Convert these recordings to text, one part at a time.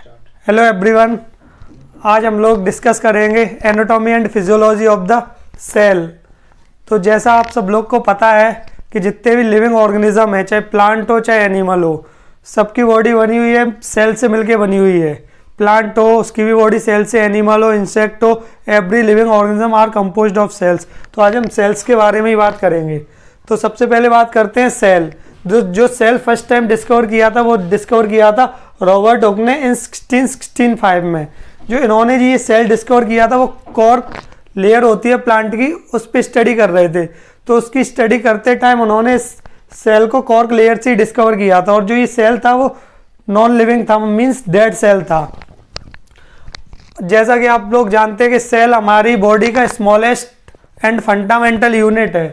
Hello everyone, आज हम लोग डिस्कस करेंगे anatomy and physiology of the cell. तो जैसा आप सब लोग को पता है कि जितने भी लिविंग ऑर्गेनिज्म है, चाहे प्लांट हो चाहे एनिमल हो, सबकी बॉडी बनी हुई है सेल से मिलके बनी हुई है। प्लांट हो उसकी भी बॉडी सेल से, एनिमल हो, इंसेक्ट हो, every living organism are composed of cells. तो आज हम सेल्स के बारे में ही बात करेंगे। तो सबसे पहले बात करते हैं सेल। जो सेल फर्स्ट टाइम डिस्कवर किया था वो डिस्कवर किया था रॉबर्ट हुक ने इन 1665 में। जो इन्होंने जी ये सेल डिस्कवर किया था वो कॉर्क लेयर होती है प्लांट की, उस पर स्टडी कर रहे थे। तो उसकी स्टडी करते टाइम उन्होंने सेल को कॉर्क लेयर से डिस्कवर किया था। और जो ये सेल था वो नॉन लिविंग था, मीन्स डेड सेल था। जैसा कि आप लोग जानते हैं कि सेल हमारी बॉडी का स्मॉलेस्ट एंड फंडामेंटल यूनिट है।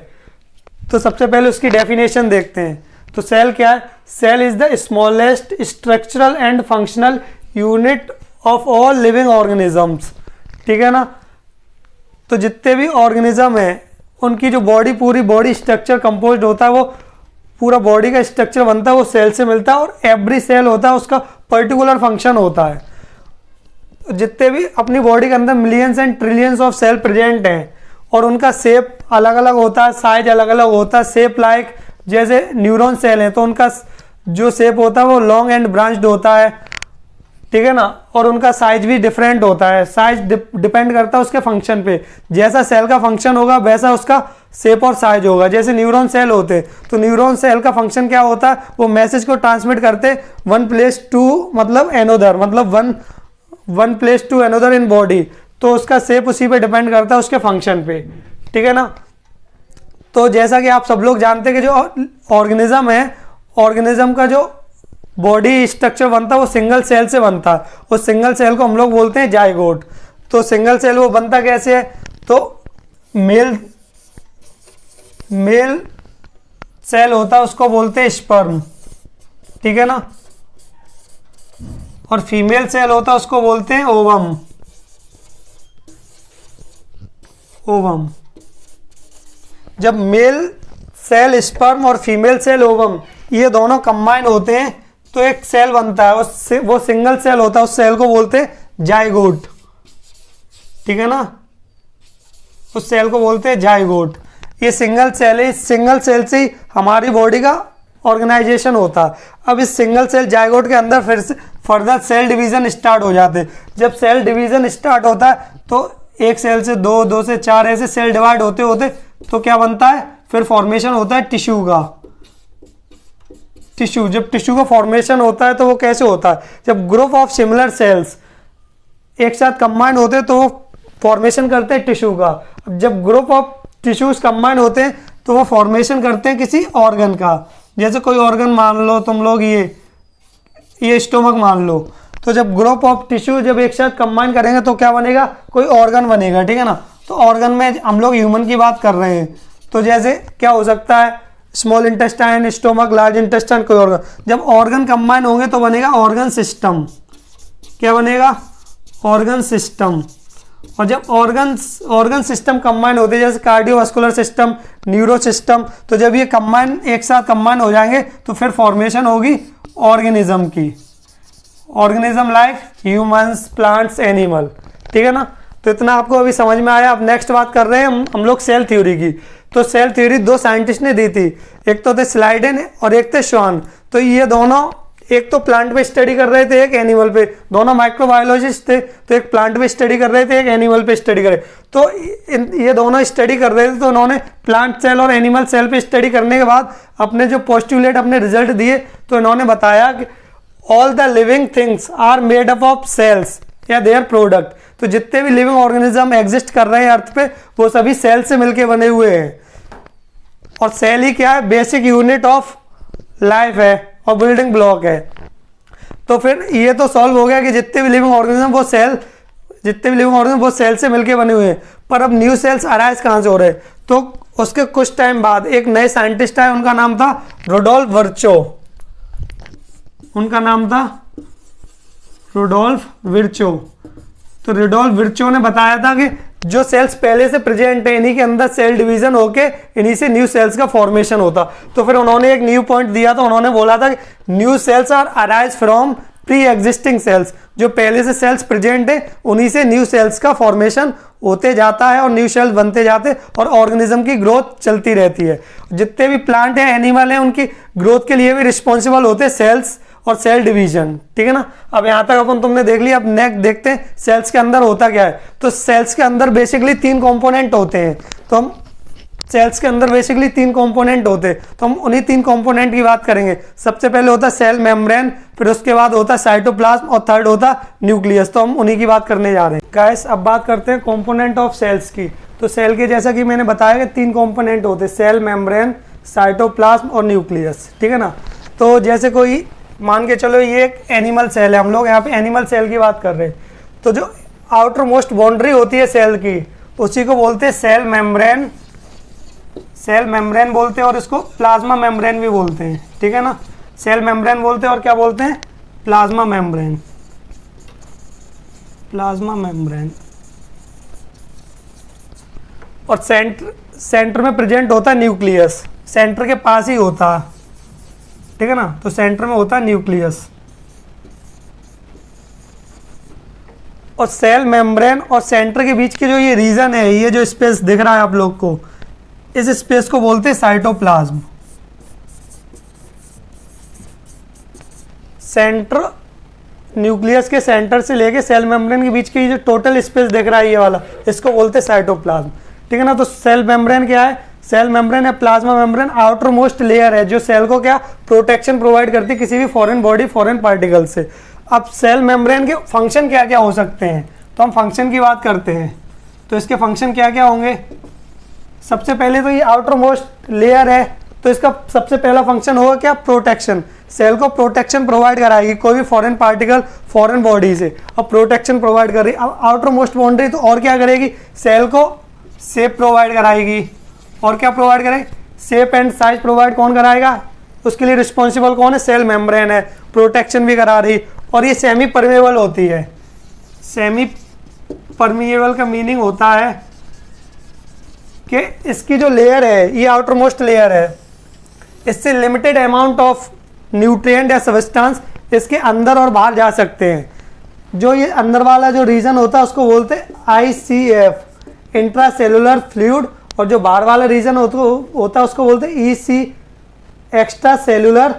तो सबसे पहले उसकी डेफिनेशन देखते हैं। तो सेल क्या है? Cell is the smallest structural and functional unit of all living organisms. ठीक है ना। तो जितने भी ऑर्गेनिज्म हैं उनकी जो बॉडी, पूरी बॉडी स्ट्रक्चर कंपोज्ड होता है, वो पूरा बॉडी का स्ट्रक्चर बनता है वो सेल से मिलता है। और एवरी सेल होता है उसका पर्टिकुलर फंक्शन होता है। जितने भी अपनी बॉडी के अंदर millions and trillions of cell present हैं और उनका शेप अलग अलग होता है, साइज अलग अलग होता है। शेप लाइक जैसे न्यूरॉन सेल है तो उनका जो शेप होता है वो लॉन्ग एंड ब्रांच्ड होता है। ठीक है ना। और उनका साइज भी डिफरेंट होता है। साइज डिपेंड करता है उसके फंक्शन पे। जैसा सेल का फंक्शन होगा वैसा उसका शेप और साइज होगा। जैसे न्यूरॉन सेल होते तो न्यूरॉन सेल का फंक्शन क्या होता है? वो मैसेज को ट्रांसमिट करते वन प्लेस टू मतलब एनोदर, मतलब one place to another in body. तो उसका शेप उसी पे डिपेंड करता है उसके फंक्शन पे। ठीक है ना। तो जैसा कि आप सब लोग जानते हैं कि जो ऑर्गेनिज्म है, ऑर्गेनिज्म का जो बॉडी स्ट्रक्चर बनता है वो सिंगल सेल से बनता है। उस सिंगल सेल को हम लोग बोलते हैं जाइगोट। तो सिंगल सेल वो बनता कैसे है? तो मेल सेल होता है उसको बोलते हैं स्पर्म। ठीक है ना। और फीमेल सेल होता है उसको बोलते हैं ओवम। ओवम। जब मेल सेल स्पर्म और फीमेल सेल ओवम ये दोनों कंबाइन होते हैं तो एक सेल बनता है। वो सिंगल सेल होता है, उस सेल को बोलते हैं जाइगोट। ठीक है ना। उस सेल को बोलते हैं जाइगोट। ये सिंगल सेल है। इस सिंगल सेल से ही हमारी बॉडी का ऑर्गेनाइजेशन होता है। अब इस सिंगल सेल जाइगोट के अंदर फिर से फर्दर सेल डिवीजन स्टार्ट हो जाते हैं। जब सेल डिवीजन स्टार्ट होता है तो एक सेल से दो, दो से चार, ऐसे सेल डिवाइड होते होते तो क्या बनता है? फिर फॉर्मेशन होता है टिश्यू का। टिश्यू, जब टिश्यू का फॉर्मेशन होता है तो वो कैसे होता है? जब ग्रुप ऑफ सिमिलर सेल्स एक साथ कंबाइन होते हैं तो वो फॉर्मेशन करते हैं टिश्यू का। अब जब ग्रुप ऑफ टिश्यूज कंबाइन होते हैं तो वो फॉर्मेशन करते हैं किसी ऑर्गन का। जैसे कोई ऑर्गन मान लो तुम लोग, ये स्टोमक मान लो। तो जब ग्रुप ऑफ टिश्यू जब एक साथ कंबाइन करेंगे तो क्या बनेगा? कोई ऑर्गन बनेगा। ठीक है ना। तो ऑर्गन में हम लोग ह्यूमन की बात कर रहे हैं। तो जैसे क्या हो सकता है? Small intestine, stomach, large intestine, कोई ऑर्गन। जब ऑर्गन कंबाइन होंगे तो बनेगा ऑर्गन सिस्टम। क्या बनेगा? Organ system. और जब ऑर्गन सिस्टम कंबाइन होते हैं, जैसे कार्डियोवास्कुलर सिस्टम, न्यूरो सिस्टम, तो जब ये कंबाइन एक साथ कंबाइन हो जाएंगे तो फिर फॉर्मेशन होगी ऑर्गेनिज्म की। Organism like humans, plants, animal. ठीक है ना। तो इतना आपको अभी समझ में आया। अब नेक्स्ट बात कर रहे हैं हम लोग सेल थ्योरी की। तो सेल थ्योरी दो साइंटिस्ट ने दी थी, एक तो थे स्लाइडेन और एक थे श्वान। तो ये दोनों एक तो प्लांट पे स्टडी कर रहे थे, एक एनिमल पे। दोनों माइक्रोबायोलॉजिस्ट थे। तो एक प्लांट पे स्टडी कर रहे थे, एक एनिमल पे स्टडी कर रहे। तो ये दोनों स्टडी कर रहे थे। तो उन्होंने प्लांट सेल और एनिमल सेल पे स्टडी करने के बाद अपने जो पोस्टुलेट, अपने रिजल्ट दिए, तो इन्होंने बताया कि all the living things are made up of cells या देयर प्रोडक्ट। तो जितने भी लिविंग ऑर्गेनिज्म एग्जिस्ट कर रहे हैं अर्थ पे वो सभी सेल से मिलके बने हुए हैं। और सेल ही क्या है? बेसिक यूनिट ऑफ लाइफ है और बिल्डिंग ब्लॉक है। तो फिर ये तो सॉल्व हो गया कि जितने भी लिविंग ऑर्गेनिज्म वो सेल से मिलके बने हुए हैं। पर अब न्यू सेल्स अराइज कहाँ से हो रहे? तो उसके कुछ टाइम बाद एक नए साइंटिस्ट आए, उनका नाम था रुडोल्फ वर्चो। उनका नाम था रुडोल्फ विर्चो। तो रुडोल्फ विर्चो ने बताया था कि जो सेल्स पहले से प्रेजेंट है इन्हीं के अंदर सेल डिवीजन होके इन्हीं से न्यू सेल्स का फॉर्मेशन होता। तो फिर उन्होंने एक न्यू पॉइंट दिया। तो उन्होंने बोला था कि new cells are arise from pre existing cells, जो पहले से सेल्स प्रेजेंट है उन्हीं से न्यू सेल्स का फॉर्मेशन होते जाता है और न्यू सेल्स बनते जाते हैं और ऑर्गेनिज्म की ग्रोथ चलती रहती है। जितने भी प्लांट हैं, एनिमल हैं, उनकी ग्रोथ के लिए भी रिस्पॉन्सिबल होते हैं सेल्स और सेल डिवीजन, ठीक है ना। अब यहाँ तक अपन तुमने देख लिया, अब नेक्स्ट देखते हैं सेल्स के अंदर होता क्या है। तो सेल्स के अंदर बेसिकली 3 कंपोनेंट होते हैं। तो हम सेल्स के अंदर बेसिकली 3 कंपोनेंट होते हैं, तो हम उन्हीं 3 कंपोनेंट की बात करेंगे। सबसे पहले होता है सेल मेम्ब्रेन, फिर उसके बाद होता है साइटोप्लाज्म और थर्ड होता है न्यूक्लियस। तो हम उन्हीं की बात करने जा रहे हैं। गाइस अब बात करते हैं कंपोनेंट ऑफ सेल्स की। तो सेल के जैसा कि मैंने बताया कि 3 कंपोनेंट होते हैं, सेल मेम्ब्रेन, साइटोप्लाज्म और न्यूक्लियस, ठीक है ना। तो जैसे कोई मान के चलो ये एक एनिमल सेल है, हम लोग यहाँ पे एनिमल सेल की बात कर रहे हैं। तो जो आउटर मोस्ट बाउंड्री होती है सेल की, उसी को बोलते हैं सेल मेम्ब्रेन, सेल मेम्ब्रेन बोलते हैं और इसको प्लाज्मा मेम्ब्रेन भी बोलते हैं, ठीक है ना। सेल मेम्ब्रेन बोलते हैं और क्या बोलते हैं, प्लाज्मा मेम्ब्रेन, प्लाज्मा मेम्ब्रेन। और सेंटर में प्रेजेंट होता है न्यूक्लियस, सेंटर के पास ही होता है, ठीक है ना। तो सेंटर में होता है न्यूक्लियस। और सेल मेम्ब्रेन और सेंटर के बीच की जो ये रीजन है, ये जो स्पेस दिख रहा है आप लोग को, इस स्पेस को बोलते हैं साइटोप्लाज्म। सेंटर, न्यूक्लियस के सेंटर से लेके सेल मेम्ब्रेन के बीच की जो टोटल स्पेस दिख रहा है ये वाला, इसको बोलते हैं साइटोप्लाज्म, ठीक है ना। तो सेल मेम्ब्रेन क्या है, सेल मेम्ब्रेन या plasma membrane outer most layer है जो सेल को क्या प्रोटेक्शन प्रोवाइड करती है किसी भी फॉरेन बॉडी, फॉरेन पार्टिकल से। अब सेल मेम्ब्रेन के फंक्शन क्या क्या हो सकते हैं, तो हम फंक्शन की बात करते हैं। तो इसके फंक्शन क्या क्या होंगे। सबसे पहले तो ये आउटर मोस्ट लेयर है, तो इसका सबसे पहला फंक्शन होगा क्या, प्रोटेक्शन। सेल को प्रोटेक्शन प्रोवाइड कराएगी कोई भी फॉरेन पार्टिकल, फॉरेन बॉडी से। अब प्रोटेक्शन प्रोवाइड कर रही, अब आउटर मोस्ट बाउंड्री तो और क्या करेगी, सेल को शेप प्रोवाइड कराएगी। और क्या प्रोवाइड करेगी, शेप एंड साइज प्रोवाइड कौन कराएगा, उसके लिए रिस्पॉन्सिबल कौन है, सेल मेम्ब्रेन है। प्रोटेक्शन भी करा रही, और ये सेमी परमेबल होती है। सेमी परमेबल का मीनिंग होता है कि इसकी जो लेयर है, ये आउटर मोस्ट लेयर है, इससे लिमिटेड अमाउंट ऑफ न्यूट्रिएंट या सब्सटेंस इसके अंदर और बाहर जा सकते हैं। जो ये अंदर वाला जो रीजन होता है उसको बोलते हैं ICF, इंट्रासेलुलर फ्लूइड, और जो बाहर वाला रीजन होता है उसको बोलते हैं EC, एक्स्ट्रा सेलुलर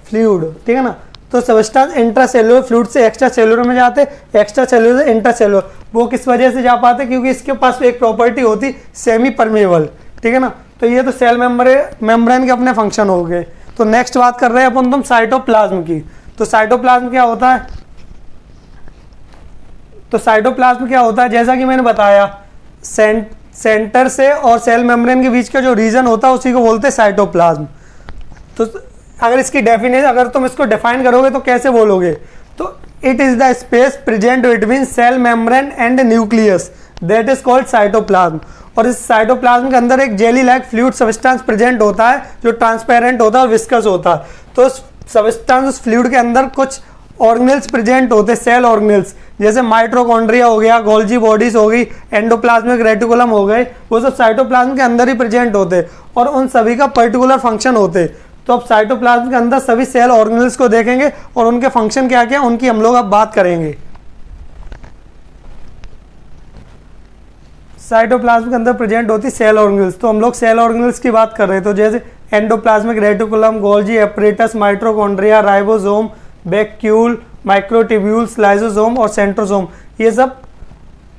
फ्लूइड, ठीक है ना। तो सब्सटेंस इंट्रासेलुलर फ्लूइड से एक्स्ट्रा सेलुलर में जाते, एक्स्ट्रा सेलुलर से इंट्रासेलुलर। वो किस वजह से जा पाते, क्योंकि इसके पास एक प्रॉपर्टी होती सेमी परमेबल, ठीक है ना। तो ये तो सेल मेम्ब्रेन के अपने फंक्शन हो गए। तो नेक्स्ट बात कर रहे हैं अपन तुम साइटोप्लाज्म की। तो साइटोप्लाज्म क्या होता है, तो साइटोप्लाज्म क्या होता है, जैसा कि मैंने बताया सेंटर से और सेल मेम्ब्रेन के बीच का जो रीजन होता है उसी को बोलते हैं साइटोप्लाज्म। तो अगर इसकी डेफिनेशन, अगर तुम इसको डिफाइन करोगे तो कैसे बोलोगे, तो it is the space present between cell membrane and nucleus that is called cytoplasm. और इस साइटोप्लाज्म के अंदर एक jelly like fluid substance present होता है जो ट्रांसपेरेंट होता है और विस्कस होता है। तो उस सब्सटेंस, उस फ्लूइड के अंदर कुछ ऑर्गेनेल्स प्रेजेंट होते हैं, सेल ऑर्गेनेल्स, जैसे माइटोकॉन्ड्रिया हो गया, गोल्जी बॉडीज हो गई, एंडोप्लाज्मिक रेटिकुलम हो गए, वो सब साइटोप्लाज्म के अंदर ही प्रेजेंट होते हैं और उन सभी का पर्टिकुलर फंक्शन होते हैं। तो अब साइटोप्लाज्म के अंदर सभी सेल ऑर्गेनेल्स को देखेंगे और उनके फंक्शन क्या क्या उनकी हम लोग अब बात करेंगे। साइटोप्लाज्म के अंदर प्रेजेंट होती सेल ऑर्गेनेल्स, तो हम लोग सेल ऑर्गेनेल्स की बात कर रहे हैं। तो जैसे endoplasmic reticulum, Golgi apparatus, mitochondria, ribosome, vacuole, microtubules, lysosome और सेंट्रोसोम, ये सब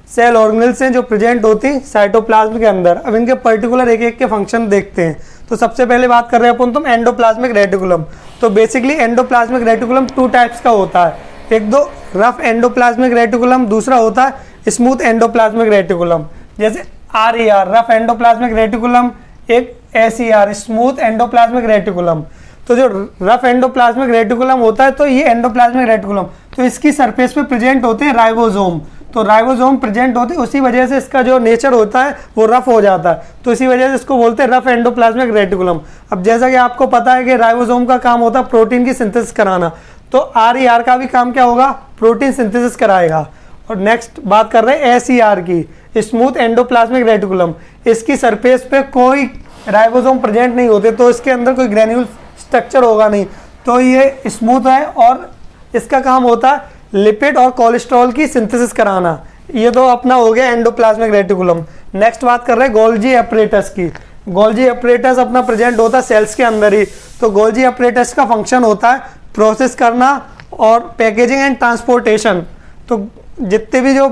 सेल ऑर्गेनेल्स हैं जो प्रेजेंट होती साइटोप्लाज्म के अंदर। अब इनके पर्टिकुलर एक एक के फंक्शन देखते हैं। तो सबसे पहले बात कर रहे हैं अपन तुम एंडोप्लाज्मिक रेटिकुलम। तो बेसिकली एंडोप्लाज्मिक रेटिकुलम 2 टाइप्स का होता है, एक दो रफ एंडोप्लाज्मिक रेटिकुलम, दूसरा होता है स्मूथ एंडोप्लाज्मिक रेटिकुलम। जैसे RER रफ एंडोप्लाज्मिक रेटिकुलम, एक SER स्मूथ एंडोप्लाज्मिक रेटिकुलम। तो जो रफ एंडोप्लाज्मिक रेटिकुलम होता है, तो ये एंडोप्लाज्मिक रेटिकुलम, तो इसकी सरफेस पे प्रेजेंट होते हैं राइबोसोम। तो राइबोसोम प्रेजेंट होते हैं, उसी वजह से इसका जो नेचर होता है वो रफ हो जाता है, तो इसी वजह से इसको बोलते हैं रफ एंडोप्लाज्मिक रेटिकुलम। अब जैसा कि आपको पता है कि राइबोसोम का काम होता है प्रोटीन की सिंथेसिस कराना, तो RER का भी काम क्या होगा, प्रोटीन सिंथेसिस कराएगा। और नेक्स्ट बात कर रहे हैं SER की, स्मूथ एंडोप्लाज्मिक रेटिकुलम। इसकी सरफेस पे कोई राइबोसोम प्रेजेंट नहीं होते, तो इसके अंदर कोई ग्रेन्यूल स्ट्रक्चर होगा नहीं, तो ये स्मूथ है और इसका काम होता है लिपिड और कोलेस्ट्रॉल की सिंथेसिस कराना। ये तो अपना हो गया एंडोप्लाज्मिक रेटिकुलम। नेक्स्ट बात कर रहे हैं गोल्जी एपरेटस की। गोल्जी एपरेटस अपना प्रेजेंट होता है सेल्स के अंदर ही। तो गोल्जी एपरेटस का फंक्शन होता है प्रोसेस करना और पैकेजिंग एंड ट्रांसपोर्टेशन। तो जितने भी जो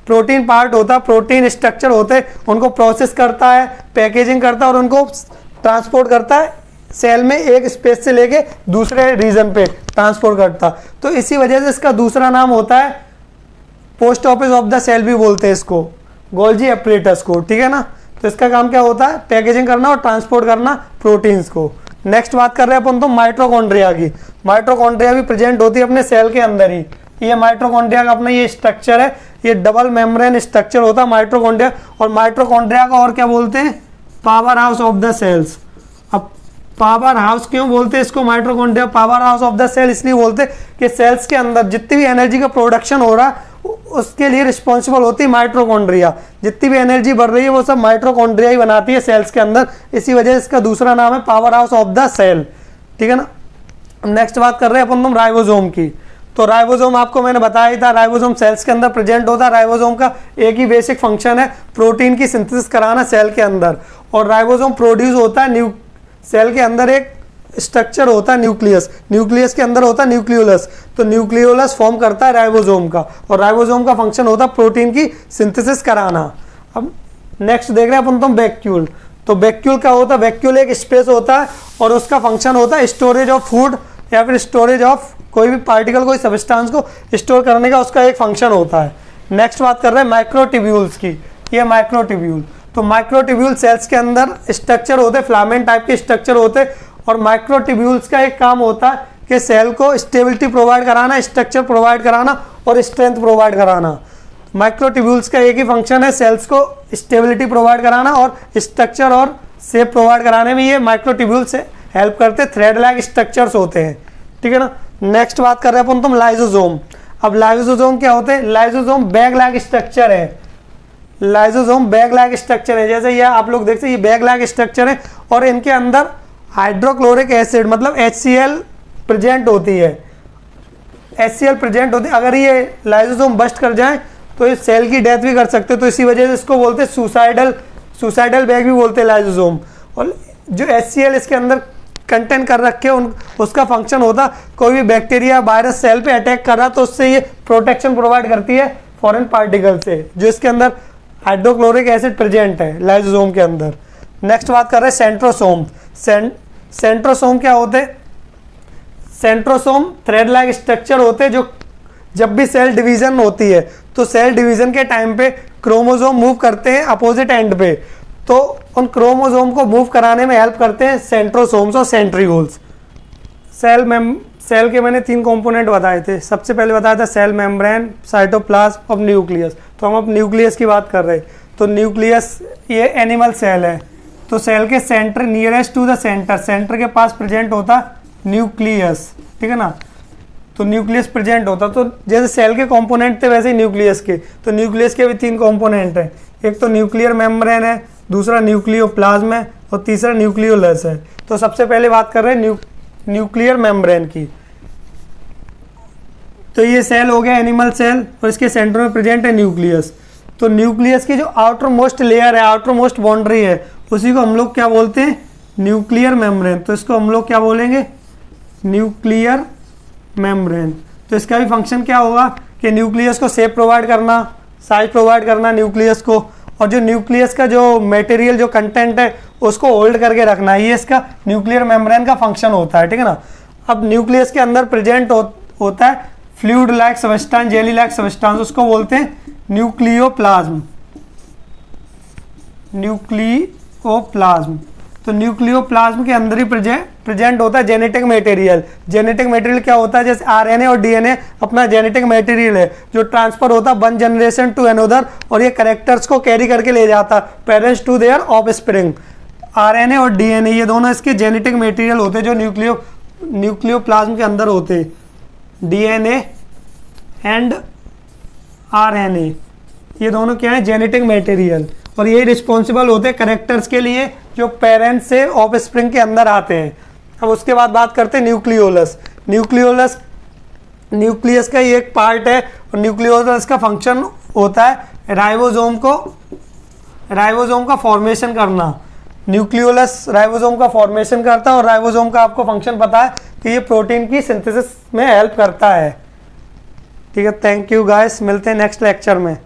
प्रोटीन पार्ट होता है, प्रोटीन स्ट्रक्चर होते हैं, उनको प्रोसेस करता है, पैकेजिंग करता है और उनको ट्रांसपोर्ट करता है सेल में, एक स्पेस से लेके दूसरे रीजन पे ट्रांसपोर्ट करता। तो इसी वजह से इसका दूसरा नाम होता है post office of the cell भी बोलते हैं इसको, गोल्जी एपरेटस को, ठीक है ना। तो इसका काम क्या होता है, पैकेजिंग करना और ट्रांसपोर्ट करना प्रोटीन्स को। नेक्स्ट बात कर रहे हैं अपन तो माइटोकॉन्ड्रिया की। माइटोकॉन्ड्रिया भी प्रेजेंट होती है अपने सेल के अंदर ही। ये माइटोकॉन्ड्रिया का अपना ये स्ट्रक्चर है, ये डबल मेम्ब्रेन स्ट्रक्चर होता है माइटोकॉन्ड्रिया। और माइटोकॉन्ड्रिया का और क्या बोलते हैं, power house of the cells. अब पावर हाउस क्यों बोलते हैं इसको, mitochondria power house of the cell इसलिए बोलते हैं कि सेल्स के अंदर जितनी भी एनर्जी का प्रोडक्शन हो रहा है उसके लिए रिस्पॉन्सिबल होती है माइटोकॉन्ड्रिया। जितनी भी एनर्जी बढ़ रही है वो सब माइटोकॉन्ड्रिया ही बनाती है सेल्स के अंदर। इसी वजह से इसका दूसरा नाम है power house of the cell, ठीक है ना। नेक्स्ट बात कर रहे हैं अपन तुम राइबोसोम की। तो राइबोसोम आपको मैंने बताया ही था, राइबोसोम सेल्स के अंदर प्रेजेंट होता है। राइबोसोम का एक ही बेसिक फंक्शन है प्रोटीन की सिंथेसिस कराना सेल के अंदर। और राइबोसोम प्रोड्यूस होता है सेल के अंदर एक स्ट्रक्चर होता है न्यूक्लियस, न्यूक्लियस के अंदर होता है न्यूक्लियोलस। तो न्यूक्लियोलस फॉर्म करता है राइबोसोम का, और राइबोसोम का फंक्शन होता है प्रोटीन की सिंथेसिस कराना। अब नेक्स्ट देख रहे हैं अपन तुम वैक्यूल। तो वैक्यूल क्या होता है, वैक्यूल एक स्पेस होता है और उसका फंक्शन होता है स्टोरेज ऑफ फूड या फिर स्टोरेज ऑफ कोई भी पार्टिकल, कोई सब्सटेंस को स्टोर करने का उसका एक फंक्शन होता है। नेक्स्ट बात कर रहे हैं माइक्रोट्यूब्यूल्स की। ये माइक्रोट्यूब्यूल, तो माइक्रोट्यूब्यूल सेल्स के अंदर स्ट्रक्चर होते, फिलामेंट टाइप के स्ट्रक्चर होते। और माइक्रोट्यूब्यूल्स का एक काम होता है कि सेल को स्टेबिलिटी प्रोवाइड कराना, स्ट्रक्चर प्रोवाइड कराना और स्ट्रेंथ प्रोवाइड कराना। माइक्रोट्यूब्यूल्स का एक ही फंक्शन है, सेल्स को स्टेबिलिटी प्रोवाइड कराना और स्ट्रक्चर और शेप प्रोवाइड कराने में ये माइक्रोट्यूब्यूल्स हेल्प करते, थ्रेड लाइक स्ट्रक्चर्स होते हैं, ठीक है ना। नेक्स्ट बात कर रहे हैं अपन तुम लाइसोसोम। अब लाइसोसोम क्या होते हैं, लाइसोसोम बैग लाइक स्ट्रक्चर है। लाइसोसोम बैग लाइक स्ट्रक्चर है, जैसे ये आप लोग देखते हैं ये बैग लाइक स्ट्रक्चर है और इनके अंदर हाइड्रोक्लोरिक एसिड मतलब HCl प्रेजेंट होती है, HCl प्रेजेंट होती है। अगर ये लाइसोसोम बस्ट कर जाए तो ये सेल की डेथ भी कर सकते हैं। तो इसी वजह से इसको बोलते हैं सुसाइडल बैग भी बोलते हैं लाइसोसोम। और जो HCl इसके अंदर कंटेंट कर रखे उसका फंक्शन होता, कोई भी बैक्टीरिया वायरस सेल पे अटैक कर रहा तो उससे ये प्रोटेक्शन प्रोवाइड करती है फॉरेन पार्टिकल से, जो इसके अंदर हाइड्रोक्लोरिक एसिड प्रेजेंट है लाइसोसोम के अंदर। नेक्स्ट बात कर रहे हैं सेंट्रोसोम। सेंट्रोसोम क्या होते हैं, सेंट्रोसोम थ्रेड लाइक स्ट्रक्चर होते हैं जो जब भी सेल डिवीजन होती है तो सेल डिवीजन के टाइम पे क्रोमोसोम मूव करते हैं अपोजिट एंड पे, तो उन क्रोमोसोम को मूव कराने में हेल्प करते हैं सेंट्रोसोम्स और सेंट्रीओल्स। सेल के मैंने 3 कंपोनेंट बताए थे। सबसे पहले बताया था सेल मेम्ब्रेन, साइटोप्लाज्म और न्यूक्लियस। तो हम अब न्यूक्लियस की बात कर रहे हैं। तो न्यूक्लियस ये एनिमल सेल है, तो सेल के centre nearest to the centre के पास प्रेजेंट होता न्यूक्लियस, ठीक है ना। तो न्यूक्लियस प्रेजेंट होता, तो जैसे सेल के कंपोनेंट थे वैसे ही न्यूक्लियस के। तो न्यूक्लियस के भी 3 कंपोनेंट हैं, एक तो न्यूक्लियर मेम्ब्रेन है, दूसरा न्यूक्लियोप्लाज्म है और तीसरा न्यूक्लियोलस है। तो सबसे पहले बात कर रहे हैं न्यूक्लियर मेम्ब्रेन की। तो ये सेल हो गया एनिमल सेल और इसके सेंटर में प्रेजेंट है न्यूक्लियस। तो न्यूक्लियस की जो आउटर मोस्ट लेयर है, आउटर मोस्ट बाउंड्री है, उसी को हम लोग क्या बोलते हैं, न्यूक्लियर मेम्ब्रेन। तो इसको हम लोग क्या बोलेंगे, न्यूक्लियर मेम्ब्रेन। तो इसका भी फंक्शन क्या होगा कि न्यूक्लियस को शेप प्रोवाइड करना, साइज प्रोवाइड करना न्यूक्लियस को, और जो न्यूक्लियस का जो मटेरियल जो कंटेंट है उसको होल्ड करके रखना, ये इसका न्यूक्लियर मेम्ब्रेन का फंक्शन होता है, ठीक है ना। अब न्यूक्लियस के अंदर प्रेजेंट होता है fluid like substance, jelly like substance, उसको बोलते हैं न्यूक्लियोप्लाज्म। न्यूक्लियोप्लाज्म, तो न्यूक्लियोप्लाज्म के अंदर ही प्रेजेंट होता है जेनेटिक मटेरियल। जेनेटिक मटेरियल क्या होता है, जैसे RNA और DNA अपना जेनेटिक मटेरियल है जो ट्रांसफर होता है वन जनरेशन टू अनदर, और ये कैरेक्टर्स को कैरी करके ले जाता parents to their offspring. RNA और DNA ये दोनों इसके जेनेटिक मटेरियल होते हैं जो न्यूक्लियोप्लाज्म के अंदर होते हैं, DNA एंड RNA, ये दोनों क्या है, जेनेटिक मटेरियल, और ये रिस्पॉन्सिबल होते हैं कैरेक्टर्स के लिए जो पेरेंट्स से ऑफस्प्रिंग के अंदर आते हैं। अब उसके बाद बात करते हैं न्यूक्लियोलस। न्यूक्लियोलस न्यूक्लियस का ही एक पार्ट है और न्यूक्लियोलस का फंक्शन होता है राइबोसोम का फॉर्मेशन करना। न्यूक्लियोलस राइबोसोम का फॉर्मेशन करता है और राइबोसोम का आपको फंक्शन पता है कि ये प्रोटीन की सिंथेसिस में हेल्प करता है। ठीक है, थैंक यू गाइस, मिलते हैं नेक्स्ट लेक्चर में।